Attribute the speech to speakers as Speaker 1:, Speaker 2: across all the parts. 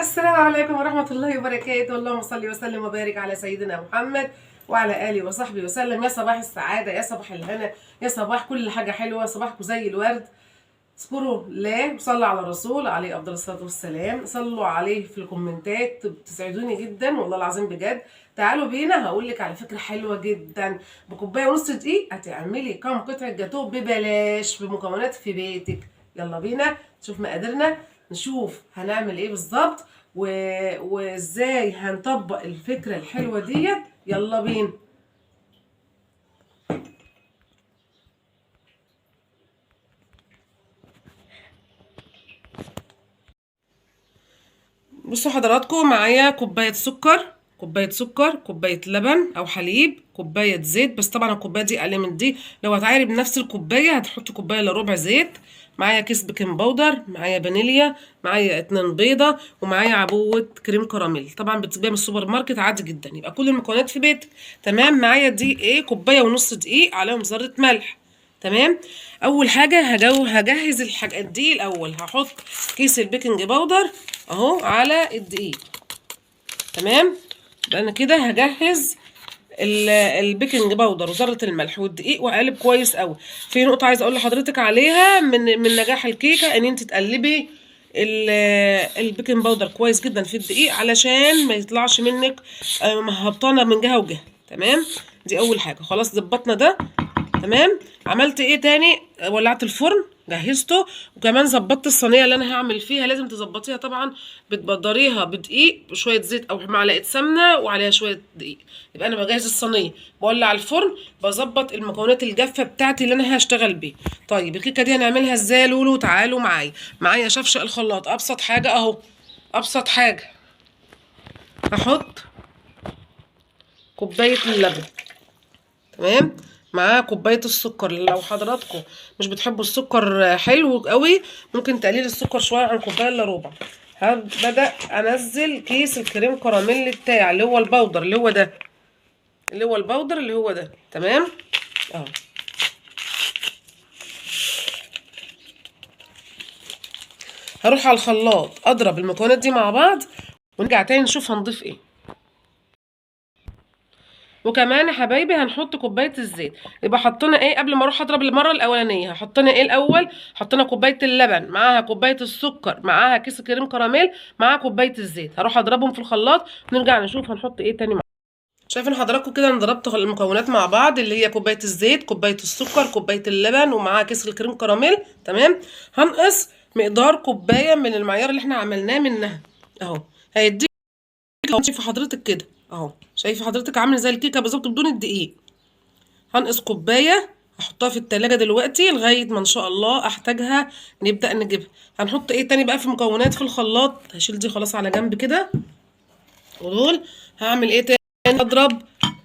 Speaker 1: السلام عليكم ورحمة الله وبركاته. اللهم صل وسلم وبارك على سيدنا محمد وعلى آله وصحبه وسلم. يا صباح السعادة، يا صباح الهنا، يا صباح كل حاجة حلوة، صباحكم زي الورد. اذكروا الله وصلوا على الرسول عليه أفضل الصلاة والسلام. صلوا عليه في الكومنتات، بتسعدوني جدا والله العظيم بجد. تعالوا بينا هقول لك على فكرة حلوة جدا. بكوباية ونص دقيق هتعملي كام قطعة جاتوه ببلاش بمكونات في بيتك. يلا بينا نشوف مقاديرنا، نشوف هنعمل ايه بالظبط وازاي هنطبق الفكرة الحلوة ديت. يلا بينا. بصوا حضراتكم، معايا كوباية سكر، كوباية لبن او حليب، كوباية زيت، بس طبعا الكوباية دي اقل من دي. لو هتعايري بنفس الكوباية هتحطي كوباية الا ربع زيت. معايا كيس بيكنج باودر، معايا فانيليا، معايا 2 بيضة، ومعايا عبوة كريم كراميل. طبعا بتجيبيها من السوبر ماركت عادي جدا، يبقى كل المكونات في بيتك. تمام. معايا دي ايه، كوباية ونص دقيق عليهم ذرة ملح. تمام. اول حاجه هجهز الحاجات دي. الاول هحط كيس البيكنج باودر اهو على الدقيق. تمام. يبقى انا كده هجهز البيكنج باودر وذره الملح والدقيق واقلب كويس قوي. في نقطه عايزه اقول لحضرتك عليها من نجاح الكيكه، ان انت تقلبي البيكنج باودر كويس جدا في الدقيق علشان ما يطلعش منك هبطانه من جهه وجهه. تمام. دي اول حاجه. خلاص ظبطنا ده. تمام. عملت ايه تاني؟ ولعت الفرن، جهزته، وكمان ظبطت الصينيه اللي انا هعمل فيها. لازم تظبطيها طبعا، بتبدريها بدقيق بشويه زيت او معلقه سمنه وعليها شويه دقيق. يبقى انا بجهز الصينيه، بولع الفرن، بظبط المكونات الجافه بتاعتي اللي انا هشتغل بيها. طيب الكيكه دي هنعملها ازاي؟ لولو تعالوا معايا. معايا شفشق الخلاط. ابسط حاجه اهو، ابسط حاجه هحط كوبايه اللبن. تمام. معاه كوبايه السكر. لو حضراتكم مش بتحبوا السكر حلو قوي، ممكن تقليل السكر شويه عن كوبايه الا ربع. هبدا انزل كيس الكريم كراميل بتاعي اللي هو البودر، اللي هو ده، اللي هو ده. تمام اهو. هروح على الخلاط اضرب المكونات دي مع بعض ونرجع تاني نشوف هنضيف ايه. وكمان يا حبايبي هنحط كوبايه الزيت. يبقى حطينا ايه قبل ما اروح اضرب المره الاولانيه؟ حطينا ايه الاول؟ حطينا كوبايه اللبن، معاها كوبايه السكر، معاها كيس كريم كراميل، معاها كوبايه الزيت. هروح اضربهم في الخلاط ونرجع نشوف هنحط ايه تاني. شايفين حضراتكم كده؟ انا ضربت المكونات مع بعض، اللي هي كوبايه الزيت، كوبايه السكر، كوبايه اللبن، ومعاها كيس الكريم كراميل. تمام. هنقص مقدار كوبايه من المعيار اللي احنا عملناه منها اهو. هيديك اهو. شايفه حضرتك كده اهو، شايفه حضرتك عامل زي الكيكه بالظبط بدون الدقيق. هنقص كوبايه، هحطها في التلاجة دلوقتي لغايه ما ان شاء الله احتاجها نبدا نجيبها. هنحط ايه تاني بقى في مكونات في الخلاط؟ هشيل دي خلاص على جنب كده. ودول هعمل ايه تاني؟ اضرب،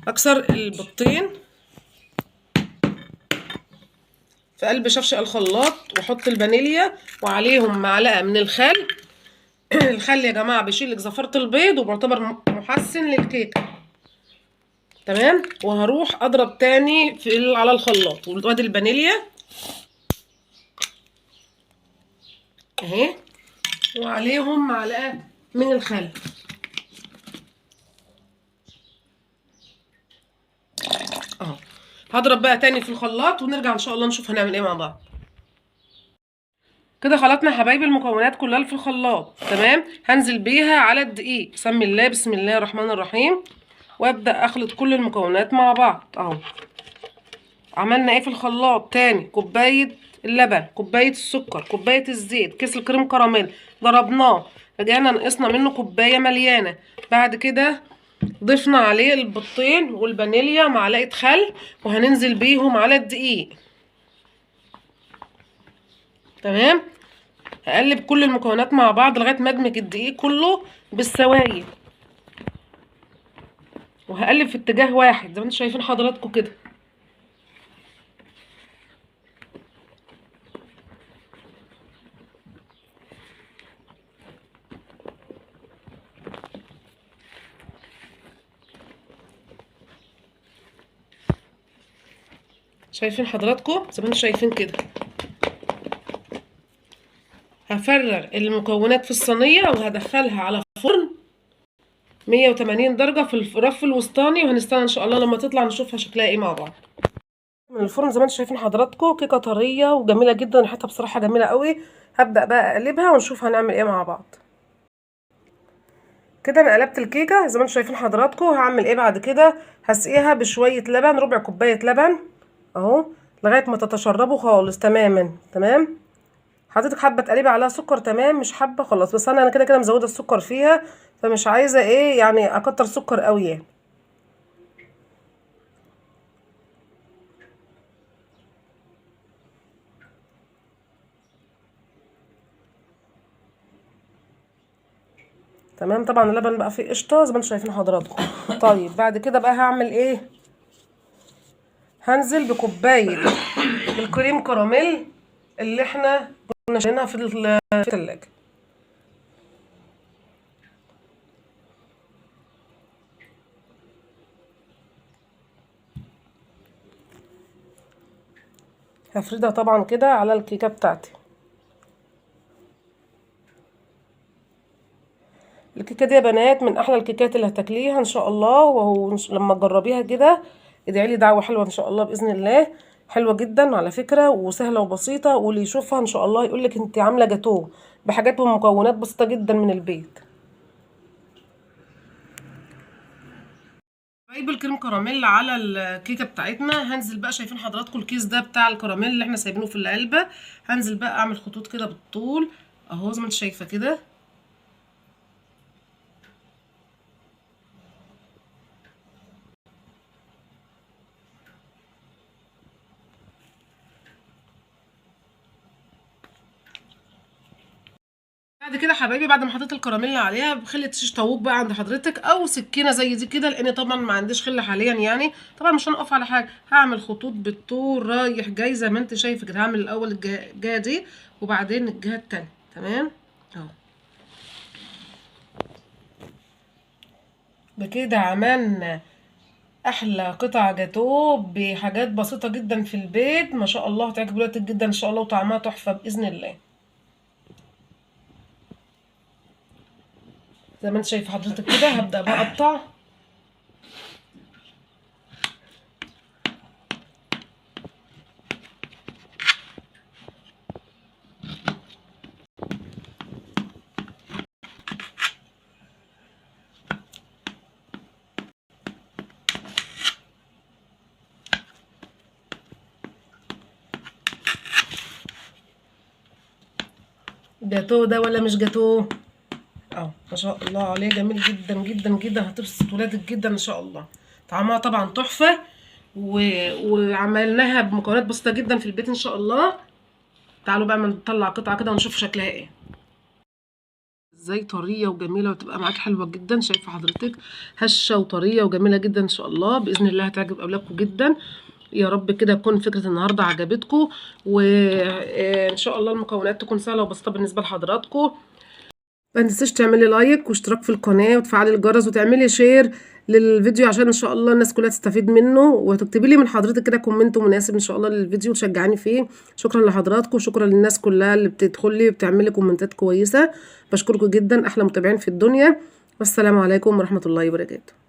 Speaker 1: اكسر البيضتين في قلب شفشق الخلاط، واحط الفانيليا وعليهم معلقه من الخل. الخل يا جماعه بيشيل لك زفاره البيض وبيعتبر محسن للكيكه. تمام. وهروح اضرب تاني على الخلاط، وادي الفانيليا اهي، وعليهم معلقه من الخل اهو. هضرب بقى تاني في الخلاط ونرجع ان شاء الله نشوف هنعمل ايه مع بعض. كده خلطنا يا حبايبي المكونات كلها اللي في الخلاط. تمام. هنزل بيها على الدقيق. بسم الله، بسم الله الرحمن الرحيم، وابدا اخلط كل المكونات مع بعض اهو. عملنا ايه في الخلاط تاني؟ كوبايه اللبن، كوبايه السكر، كوبايه الزيت، كيس الكريم كراميل، ضربناه، رجعنا نقصنا منه كوبايه مليانه. بعد كده ضفنا عليه البيضتين والفانيليا، معلقه خل، وهننزل بيهم على الدقيق. تمام. هقلب كل المكونات مع بعض لغايه ما ادمج الدقيق كله بالسوائل، وهقلب في اتجاه واحد زي ما انتم شايفين حضراتكم كده. شايفين حضراتكم زي ما انتم شايفين كده. هفرغ المكونات في الصينيه وهدخلها على الفرن 180 درجة في الرف الوسطاني، وهنستنى ان شاء الله لما تطلع نشوفها شكلها ايه مع بعض. من الفرن زي ما انتم شايفين حضراتكم كيكة طرية وجميلة جدا، ريحتها بصراحة جميلة قوي. هبدأ بقى اقلبها ونشوف هنعمل ايه مع بعض. كده انا قلبت الكيكة زي ما انتم شايفين حضراتكم. هعمل ايه بعد كده؟ هسقيها بشوية لبن، ربع كوباية لبن اهو، لغاية ما تتشربوا خالص تماما. تمام، حضرتك حابه تقلبي عليها سكر تمام، مش حابه خلاص، بس انا كده كده مزوده السكر فيها، فمش عايزه ايه يعني اكتر سكر قوي يعني. تمام، طبعا اللبن بقى فيه قشطه زي ما انتم شايفين حضراتكم. طيب بعد كده بقى هعمل ايه؟ هنزل بكوبايه الكريم كراميل اللي احنا كنا شايلينها في الثلاجه. هفردها طبعا كده على الكيكه بتاعتي. الكيكه دي يا بنات من احلى الكيكات اللي هتاكليها ان شاء الله، وهو لما تجربيها كده ادعي لي دعوه حلوه ان شاء الله باذن الله. حلوه جدا على فكره وسهله وبسيطه، واللي يشوفها ان شاء الله يقول لك انت عامله جاتوه بحاجات ومكونات بسيطه جدا من البيت. جايب الكريم كراميل على الكيكه بتاعتنا. هنزل بقى، شايفين حضراتكم الكيس ده بتاع الكراميل اللي احنا سايبينه في العلبه، هنزل بقى اعمل خطوط كده بالطول اهو زي ما انت شايفه كده. بعد كده حبايبي، بعد ما حطيت الكراميل عليها بخلي تشيش طاووق بقى عند حضرتك او سكينه زي دي كده، لان طبعا ما عنديش خله حاليا يعني، طبعا مش هنقف على حاجه. هعمل خطوط بالطول رايح جاي زي ما انت شايفه كده. هعمل الاول الجهه دي وبعدين الجهه التانيه. تمام اهو. بكده عملنا احلى قطع جاتوه بحاجات بسيطه جدا في البيت، ما شاء الله هتعجب ولادك جدا ان شاء الله، وطعمها تحفه باذن الله. زي ما انت شايف حضرتك كده هبدا بقى اقطع. جاتوه ده ولا مش جاتوه؟ اه ما شاء الله عليه، جميل جدا جدا جدا، هتبسط ولادك جدا ان شاء الله. طعمها طبعا تحفه وعملناها بمكونات بسيطه جدا في البيت ان شاء الله. تعالوا بقى نطلع قطعه كده ونشوف شكلها ايه ازاي، طريه وجميله وتبقى معاك حلوه جدا. شايفه حضرتك هشه وطريه وجميله جدا ان شاء الله باذن الله، هتعجب اولادكم جدا. يا رب كده تكون فكره النهارده عجبتكم، وان شاء الله المكونات تكون سهله وبسيطه بالنسبه لحضراتكم. ما تنسيش تعملي لايك واشتراك في القناة وتفعلي الجرس وتعملي شير للفيديو عشان ان شاء الله الناس كلها تستفيد منه، وتكتبي لي من حضرتك كده كومنت مناسب ان شاء الله للفيديو وتشجعني فيه. شكرا لحضراتكم وشكرا للناس كلها اللي بتدخل لي وبتعملي كومنتات كويسة. بشكركم جدا، احلى متابعين في الدنيا، والسلام عليكم ورحمة الله وبركاته.